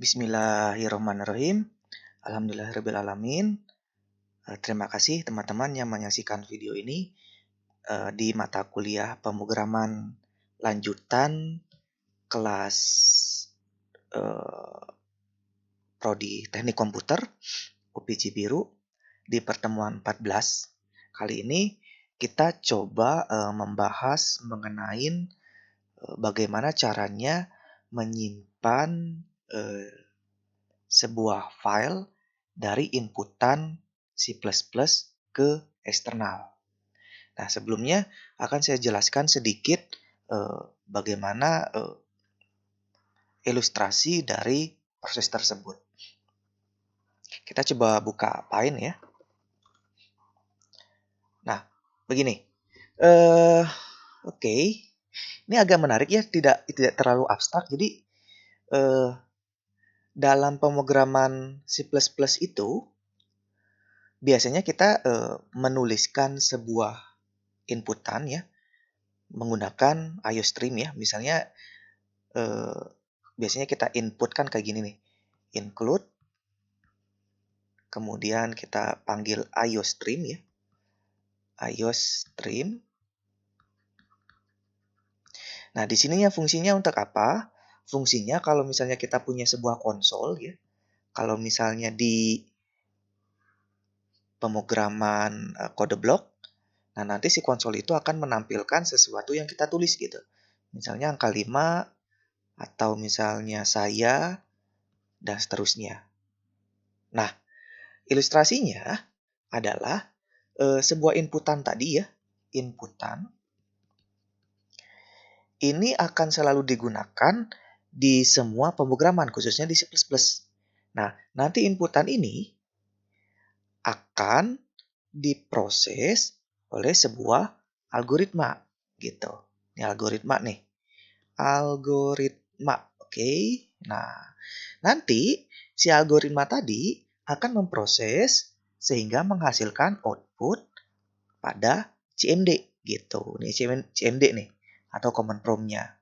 Bismillahirrahmanirrahim. Alhamdulillahirrabbilalamin. Terima kasih teman-teman yang menyaksikan video ini di mata kuliah pemrograman lanjutan kelas Prodi Teknik Komputer UPI Biru di pertemuan 14. Kali ini kita coba membahas mengenai bagaimana caranya menyimpan sebuah file dari inputan C++ ke eksternal. Nah, sebelumnya akan saya jelaskan sedikit bagaimana ilustrasi dari proses tersebut. Kita coba buka Paint ya. Nah, begini. Oke. Ini agak menarik ya, tidak terlalu abstrak. Jadi dalam pemrograman C++ itu biasanya kita menuliskan sebuah inputan ya menggunakan IOStream ya. Misalnya biasanya kita inputkan kayak gini nih. Include, kemudian kita panggil IOStream ya. IOStream. Nah, di sininya fungsinya untuk apa? Fungsinya kalau misalnya kita punya sebuah konsol ya. Kalau misalnya di pemrograman kode blok, nah nanti si konsol itu akan menampilkan sesuatu yang kita tulis gitu. Misalnya angka 5 atau misalnya saya dan seterusnya. Nah, ilustrasinya adalah sebuah inputan tadi ya. Inputan ini akan selalu digunakan di semua pemrograman khususnya di C++. Nah, nanti inputan ini akan diproses oleh sebuah algoritma gitu. Ini algoritma nih. Algoritma, oke. Nah, nanti si algoritma tadi akan memproses sehingga menghasilkan output pada CMD gitu. Ini CMD nih atau command prompt-nya.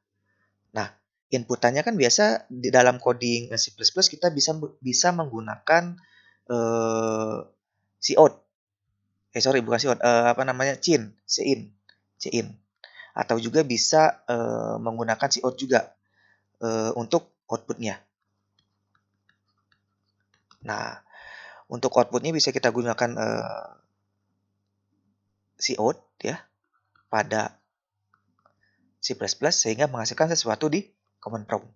Nah, inputannya kan biasa di dalam coding C++ kita bisa menggunakan cout. Bukan cout, cin. Atau juga bisa menggunakan cout juga untuk outputnya. Nah, untuk outputnya bisa kita gunakan cout ya pada C++ sehingga menghasilkan sesuatu di command prompt.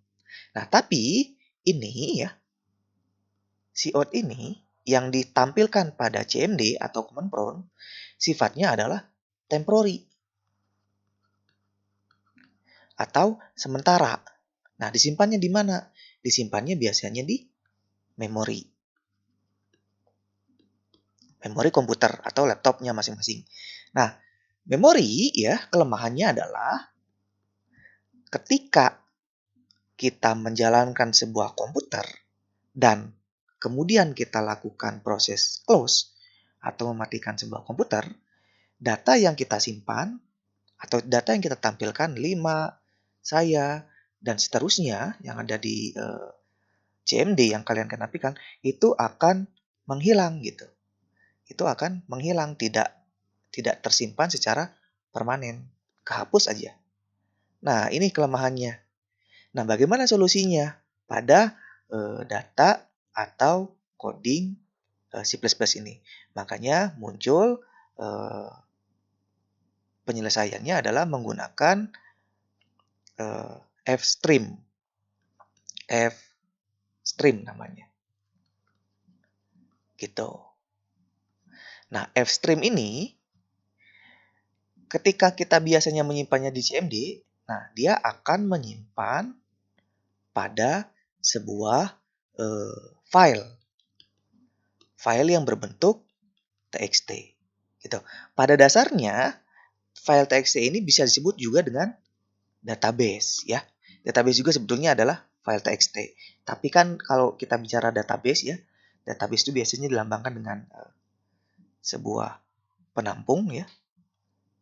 Nah, tapi ini ya, cout ini yang ditampilkan pada CMD atau command prompt sifatnya adalah temporary atau sementara. Nah, disimpannya di mana? Disimpannya biasanya di memori. Memori komputer atau laptopnya masing-masing. Nah, memori ya kelemahannya adalah ketika kita menjalankan sebuah komputer dan kemudian kita lakukan proses close atau mematikan sebuah komputer, data yang kita simpan atau data yang kita tampilkan 5, saya, dan seterusnya yang ada di CMD yang kalian kenapikan itu akan menghilang gitu. Itu akan menghilang, tidak tersimpan secara permanen, kehapus aja. Nah, ini kelemahannya. Nah, bagaimana solusinya pada data atau coding C++ ini? Makanya muncul penyelesaiannya adalah menggunakan Fstream. Fstream namanya. Gitu. Nah, Fstream ini ketika kita biasanya menyimpannya di CMD, nah dia akan menyimpan pada sebuah file yang berbentuk txt gitu. Pada dasarnya file txt ini bisa disebut juga dengan database ya. Database juga sebetulnya adalah file txt. Tapi kan kalau kita bicara database ya, database itu biasanya dilambangkan dengan sebuah penampung ya.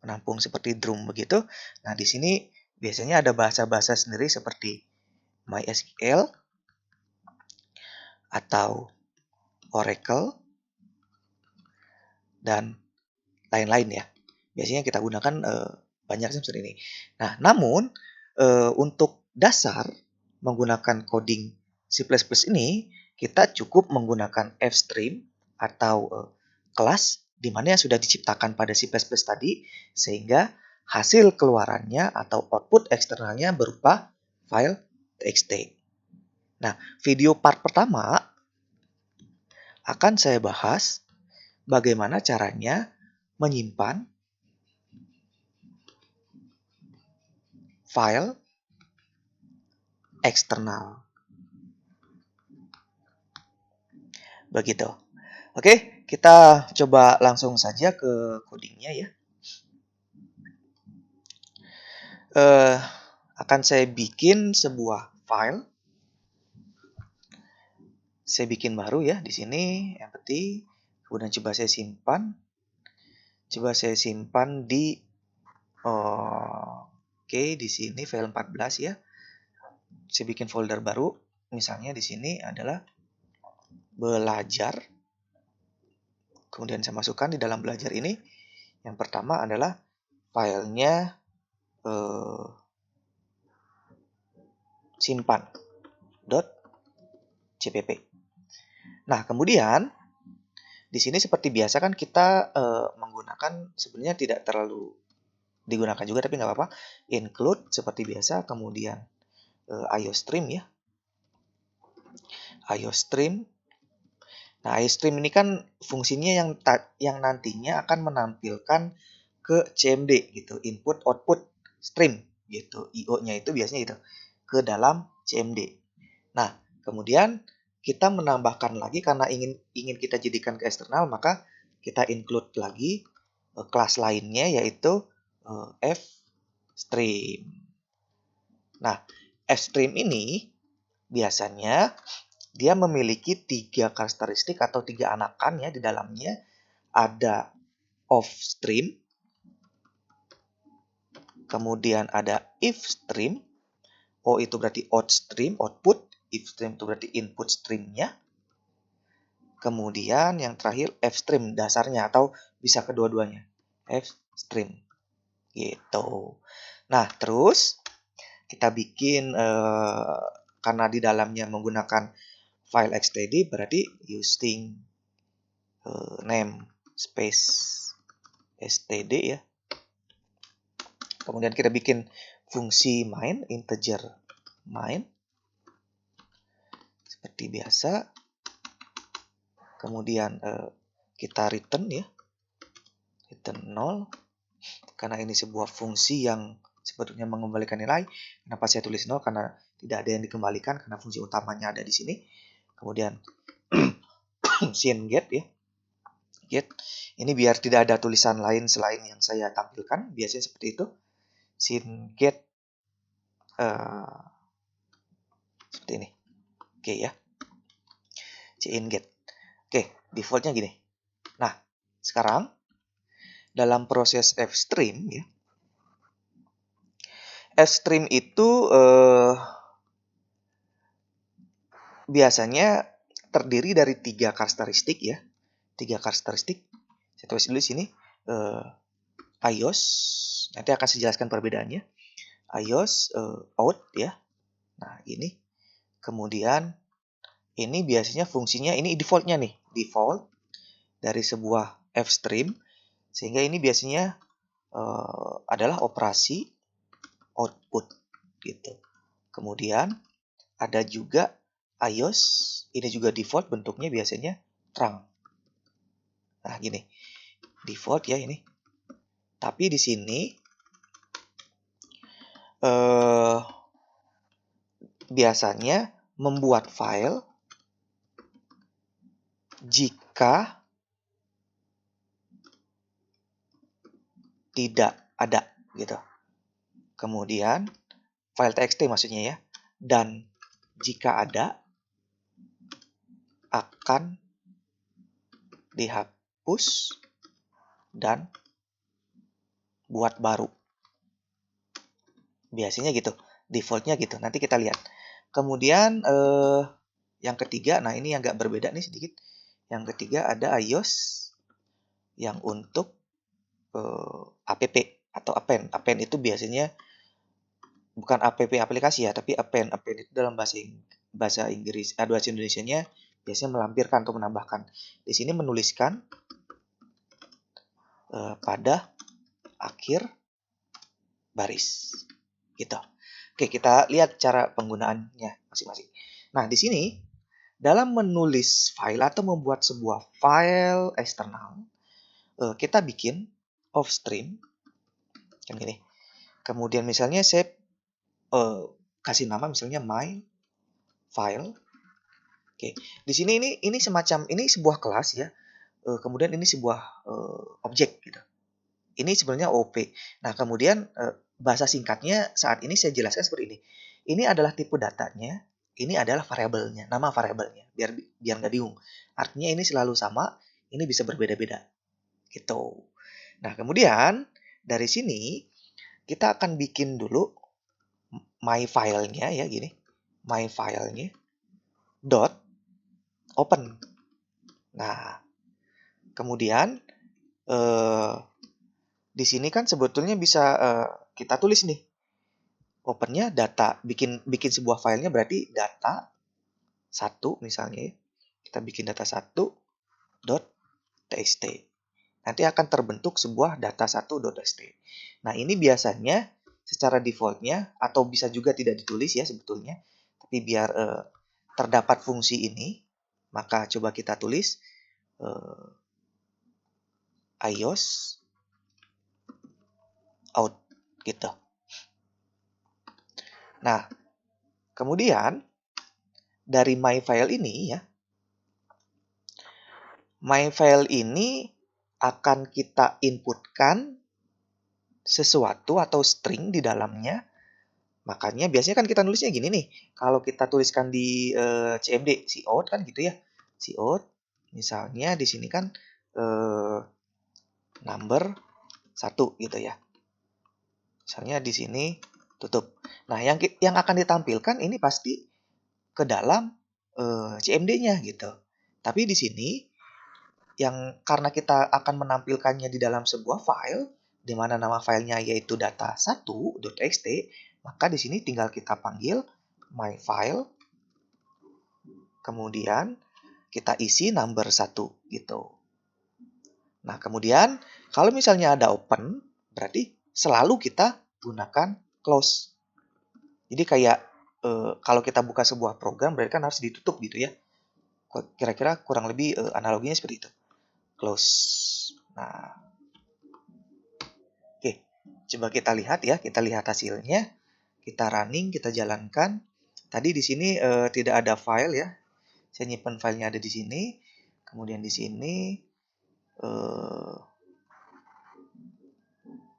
Penampung seperti drum begitu. Nah, di sini biasanya ada bahasa-bahasa sendiri seperti MySQL atau Oracle, dan lain-lain ya. Biasanya kita gunakan banyak seperti ini. Nah, namun untuk dasar menggunakan coding C++ ini, kita cukup menggunakan fstream atau kelas di mana yang sudah diciptakan pada C++ tadi, sehingga hasil keluarannya atau output eksternalnya berupa file txt. Nah, video part pertama akan saya bahas bagaimana caranya menyimpan file eksternal. Begitu. Oke, kita coba langsung saja ke codingnya ya. Akan saya bikin sebuah file. Saya bikin baru ya di sini, empty. Kemudian coba saya simpan. Coba saya simpan di oke, di sini file 14 ya. Saya bikin folder baru. Misalnya di sini adalah belajar. Kemudian saya masukkan di dalam belajar ini. Yang pertama adalah filenya simpan.cpp. Nah, kemudian di sini seperti biasa kan kita menggunakan, sebenarnya tidak terlalu digunakan juga tapi nggak apa-apa, include seperti biasa, kemudian iostream ya. iostream. Nah, iostream ini kan fungsinya yang nantinya akan menampilkan ke CMD gitu, input output stream gitu. IO-nya itu biasanya itu ke dalam CMD. Nah, kemudian kita menambahkan lagi karena ingin kita jadikan ke eksternal, maka kita include lagi kelas lainnya yaitu fstream. Nah, fstream ini biasanya dia memiliki 3 karakteristik atau 3 anakan ya di dalamnya. Ada offstream, kemudian ada ifstream. O itu berarti outstream, output. Ifstream itu berarti input streamnya. Kemudian yang terakhir fstream, dasarnya atau bisa kedua-duanya. Fstream gitu. Nah, terus kita bikin karena di dalamnya menggunakan file xtd, berarti using name space std ya. Kemudian kita bikin fungsi main, integer main seperti biasa. Kemudian kita return ya, return 0 karena ini sebuah fungsi yang sebetulnya mengembalikan nilai. Kenapa saya tulis 0? Karena tidak ada yang dikembalikan karena fungsi utamanya ada di sini. Kemudian sin get ya, get ini biar tidak ada tulisan lain selain yang saya tampilkan, biasanya seperti itu. Sin get seperti ini. Oke ya, sin get. Oke, defaultnya gini. Nah, sekarang dalam proses fstream ya, fstream itu biasanya terdiri dari 3 karakteristik ya. 3 karakteristik. Saya tulis dulu di sini. iOS, nanti akan saya jelaskan perbedaannya. iOS out ya. Nah, ini. Kemudian ini biasanya fungsinya, ini defaultnya nih, default dari sebuah fstream, sehingga ini biasanya adalah operasi output gitu. Kemudian ada juga iOS, ini juga default bentuknya biasanya trunk. Nah, gini. Default ya ini. Tapi di sini biasanya membuat file jika tidak ada gitu. Kemudian file txt maksudnya ya. Dan jika ada akan dihapus dan buat baru. Biasanya gitu. Defaultnya gitu. Nanti kita lihat. Kemudian Yang ketiga, nah ini agak berbeda nih sedikit. Yang ketiga ada iOS yang untuk app atau append. Append itu biasanya bukan app aplikasi ya, tapi append. Append itu dalam bahasa Inggris, bahasa Indonesianya biasanya melampirkan atau menambahkan. Di sini menuliskan pada akhir baris. Gitu. Oke, kita lihat cara penggunaannya masing-masing. Nah, di sini dalam menulis file atau membuat sebuah file eksternal, kita bikin offstream kan gini. Kemudian misalnya saya kasih nama misalnya my file. Oke, di sini ini semacam ini sebuah kelas ya. Kemudian ini sebuah objek gitu. Ini sebenarnya OP. Nah, kemudian bahasa singkatnya saat ini saya jelaskan seperti ini. Ini adalah tipe datanya, ini adalah variabelnya, nama variabelnya, biar nggak bingung. Artinya ini selalu sama, ini bisa berbeda-beda. Gitu. Nah, kemudian dari sini kita akan bikin dulu my file-nya ya gini. My file-nya dot open. Nah, kemudian di sini kan sebetulnya bisa kita tulis nih. Opennya data, bikin sebuah filenya berarti data 1 misalnya ya. Kita bikin data 1.txt. Nanti akan terbentuk sebuah data 1.txt. Nah, ini biasanya secara defaultnya atau bisa juga tidak ditulis ya sebetulnya. Tapi biar terdapat fungsi ini, maka coba kita tulis iOS out gitu. Nah, kemudian dari my file ini ya, my file ini akan kita inputkan sesuatu atau string di dalamnya. Makanya biasanya kan kita nulisnya gini nih. Kalau kita tuliskan di CMD, cout kan gitu ya. Cout, misalnya di sini kan number 1 gitu ya. Misalnya di sini tutup. Nah, yang akan ditampilkan ini pasti ke dalam CMD-nya gitu. Tapi di sini karena kita akan menampilkannya di dalam sebuah file di mana nama filenya yaitu data1.txt, maka di sini tinggal kita panggil my file, kemudian kita isi number 1 gitu. Nah, kemudian kalau misalnya ada open, berarti selalu kita gunakan close. Jadi kayak kalau kita buka sebuah program berarti kan harus ditutup gitu ya. Kira-kira kurang lebih analoginya seperti itu. Close. Nah, oke. Coba kita lihat ya, kita lihat hasilnya. Kita running, kita jalankan. Tadi di sini tidak ada file ya. Saya nyimpan filenya ada di sini. Kemudian di sini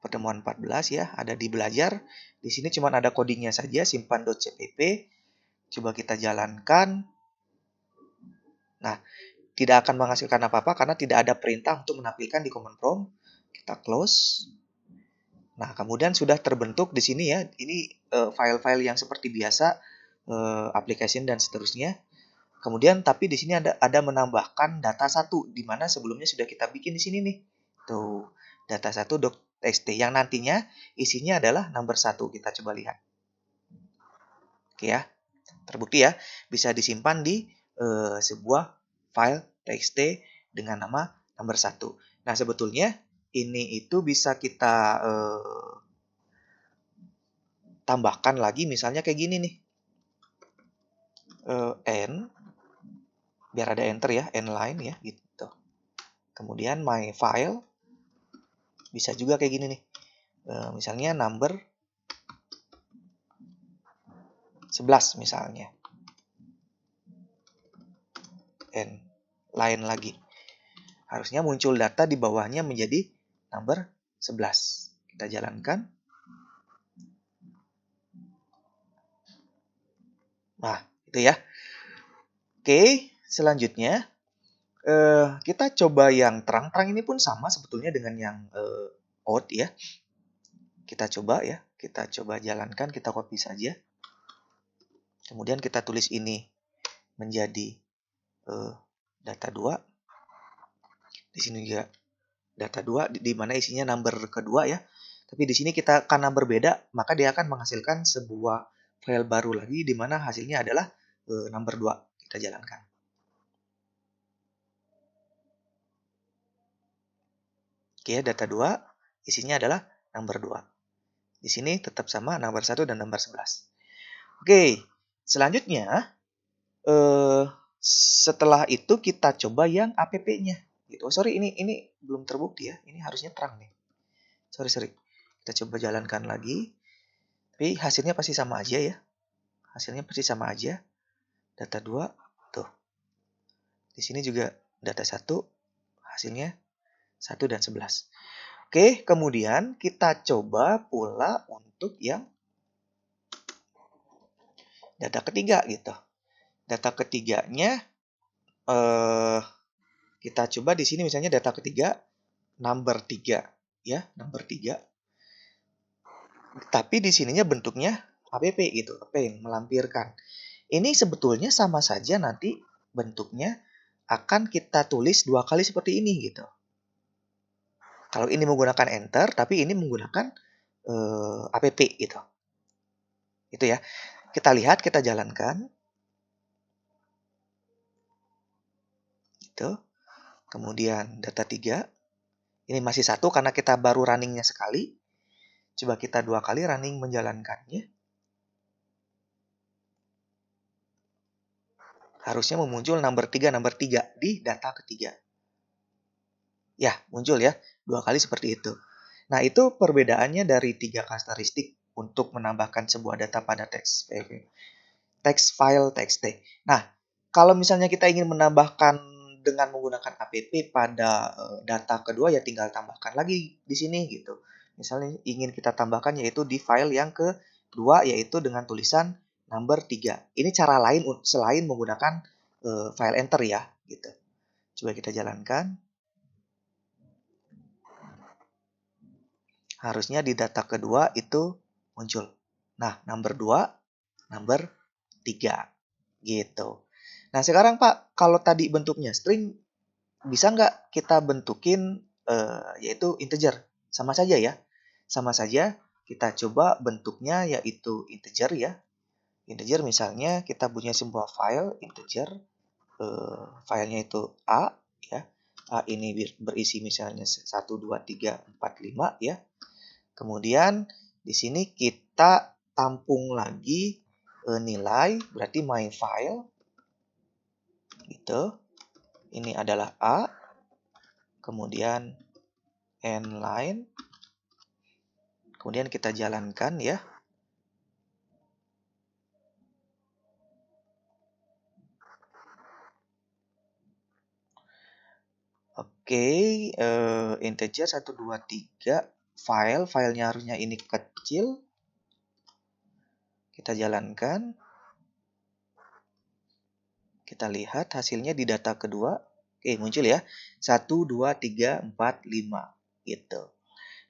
pertemuan 14 ya, ada di belajar. Di sini cuma ada codingnya saja, simpan.cpp. Coba kita jalankan. Nah, tidak akan menghasilkan apa-apa karena tidak ada perintah untuk menampilkan di command prompt. Kita close. Nah, kemudian sudah terbentuk di sini ya. Ini file-file yang seperti biasa, application dan seterusnya. Kemudian tapi di sini ada menambahkan data 1 di mana sebelumnya sudah kita bikin di sini nih. Tuh, data 1.txt yang nantinya isinya adalah number 1. Kita coba lihat. Oke ya. Terbukti ya, bisa disimpan di sebuah file txt dengan nama number 1. Nah, sebetulnya ini itu bisa kita tambahkan lagi misalnya kayak gini nih. N biar ada enter ya, n line ya gitu. Kemudian my file bisa juga kayak gini nih. Misalnya number 11 misalnya. N line lagi. Harusnya muncul data di bawahnya menjadi number 11. Kita jalankan. Nah, itu ya. Oke, selanjutnya kita coba yang terang-terang ini pun sama sebetulnya dengan yang out ya. Kita coba ya, kita coba jalankan, kita copy saja. Kemudian kita tulis ini menjadi data 2. Di sini juga data 2 di mana isinya number kedua ya. Tapi di sini kita karena berbeda, maka dia akan menghasilkan sebuah file baru lagi di mana hasilnya adalah number 2. Kita jalankan. Oke, data 2 isinya adalah number 2. Di sini tetap sama number 1 dan number 11. Oke, selanjutnya setelah itu kita coba yang app-nya. Gitu. Oh, sorry, ini belum terbukti ya. Ini harusnya terang nih. Sorry. Kita coba jalankan lagi. Tapi hasilnya pasti sama aja ya. Hasilnya pasti sama aja. Data 2, tuh. Di sini juga data 1, hasilnya 1 dan 11. Oke, kemudian kita coba pula untuk yang data ketiga gitu. Data ketiganya kita coba di sini misalnya data ketiga number 3 ya, number 3. Tapi di sininya bentuknya app gitu, apa yang melampirkan. Ini sebetulnya sama saja nanti bentuknya akan kita tulis 2 kali seperti ini gitu. Kalau ini menggunakan enter, tapi ini menggunakan app gitu. Itu ya. Kita lihat, kita jalankan. Gitu. Kemudian data 3. Ini masih 1 karena kita baru runningnya sekali. Coba kita 2 kali running menjalankannya. Harusnya muncul number 3 di data ketiga. Ya, muncul ya. 2 kali seperti itu. Nah, itu perbedaannya dari 3 karakteristik untuk menambahkan sebuah data pada text file txt. Nah, kalau misalnya kita ingin menambahkan dengan menggunakan app pada data kedua, ya tinggal tambahkan lagi di sini gitu. Misalnya ingin kita tambahkan yaitu di file yang kedua, yaitu dengan tulisan number 3. Ini cara lain selain menggunakan file enter ya gitu. Coba kita jalankan. Harusnya di data kedua itu muncul. Nah, number 2, number 3. Gitu. Nah, sekarang Pak, kalau tadi bentuknya string, bisa nggak kita bentukin yaitu integer? Sama saja ya. Sama saja kita coba bentuknya yaitu integer ya. Integer misalnya kita punya sebuah file integer. Filenya itu A ya. A ini berisi misalnya 1, 2, 3, 4, 5 ya. Kemudian di sini kita tampung lagi nilai, berarti my file gitu. Ini adalah A, kemudian end line, kemudian kita jalankan ya. Oke, integer 1, 2, 3, filenya harusnya ini kecil. Kita jalankan. Kita lihat hasilnya di data kedua. Oke, muncul ya. 1, 2, 3, 4, 5 gitu.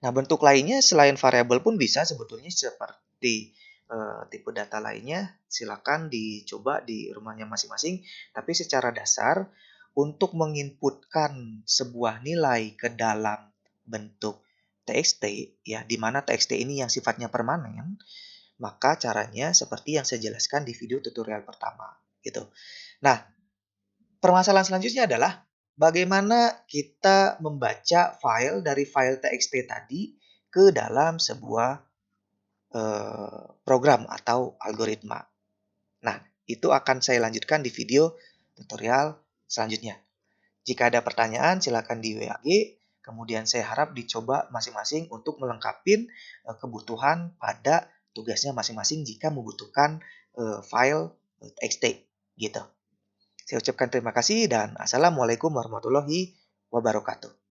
Nah, bentuk lainnya selain variabel pun bisa sebetulnya seperti tipe data lainnya. Silakan dicoba di rumahnya masing-masing. Tapi secara dasar untuk menginputkan sebuah nilai ke dalam bentuk txt ya, di mana txt ini yang sifatnya permanen, maka caranya seperti yang saya jelaskan di video tutorial pertama gitu. Nah, permasalahan selanjutnya adalah bagaimana kita membaca file dari file txt tadi ke dalam sebuah program atau algoritma. Nah, itu akan saya lanjutkan di video tutorial selanjutnya. Jika ada pertanyaan, silakan di WA-G. Kemudian saya harap dicoba masing-masing untuk melengkapi kebutuhan pada tugasnya masing-masing jika membutuhkan file txt gitu. Saya ucapkan terima kasih dan assalamualaikum warahmatullahi wabarakatuh.